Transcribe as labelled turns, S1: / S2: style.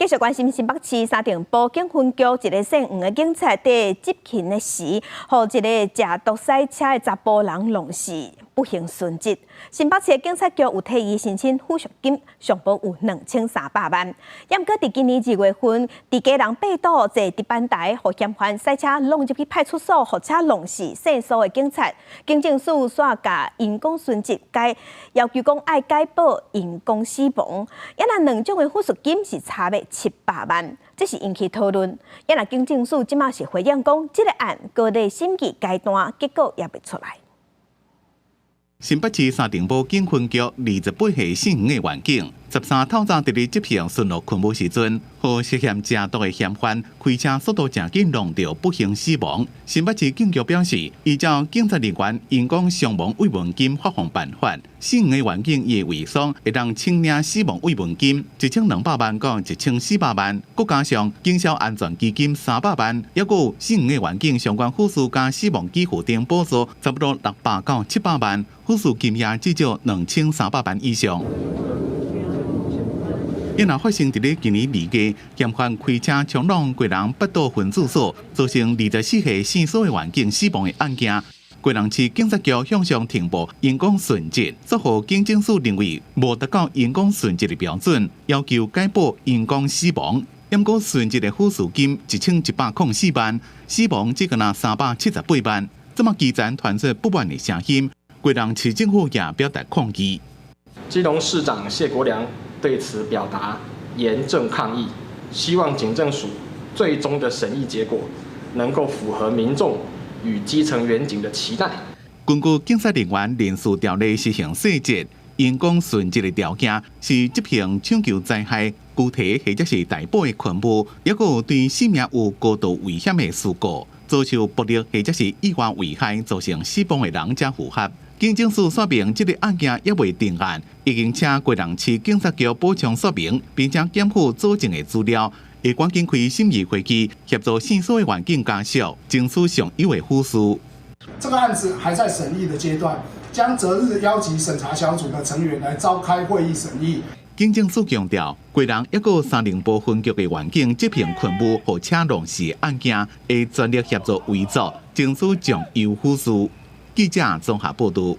S1: 继续关心新北市三重保警分局一个姓黄的警察在执勤的时，予一个驾独驶车的查甫人弄死，不幸殉职。新北市警察局有提议申请抚恤金，上报有2300万。也毋过，伫今年2月份，伫家人被盗坐值班台，予嫌犯驶车弄入去派出所，互车弄死胜诉的警察，警政署煞甲因公殉职，要求讲爱解保因公死亡。也那两种的抚恤金是差别700万，这是引起讨论。也那警政署即马是回应讲，这个案搁在审议阶段，结果也未出来。
S2: 新北市三重保警分局28岁姓黄的员警，13透早伫咧执行巡逻勤务时阵，予涉嫌驾毒的嫌犯开车速度正紧，弄到不幸死亡。新北市警局表示，依照警察人员因公伤亡慰问金发放办法，姓黄的员警伊为丧会当请领死亡慰问金1200万到1400万，佮加上警消安全基金300万，还有姓黄的员警相关护士加死亡给付等补助，差不多600到700万，护士金额至少2300万以上。因若发生伫咧今年2月，嫌犯开车冲撞贵人北道分驻所，造成24岁姓苏的员警死亡的案件，贵人市警察局向上呈报因公殉职，则予警政署认为无达到因公殉职的标准，要求解保因公死亡。因过殉职的抚恤金1104万，死亡只有378万。这么基层传出不满的声音，贵人市政府也表达抗议。
S3: 基隆市长谢国良对此表达严正抗议，希望警政署最终的审议结果能够符合民众与基层员警的期待。
S2: 根据警察人员人事条例施行细节，因公殉职的条件是执行抢救灾害、具体或者是逮捕的勤务，也有对性命有高度危险的事故，遭受暴力或者是意外危害造成死亡的人才符合。警政署说明，这个案件也未定案，已经请贵人市警察局补充说明，并且检附佐证的资料，会赶紧开审议会议，协助姓苏的环境家属争取上优的护士。
S4: 这个案子还在审议的阶段，将择日邀集审查小组的成员来召开会议审议。
S2: 警政署强调，贵人也有三重保分局的员警执行勤务或车弄死案件，会全力协助维作，争取上优护士。记者综合报道。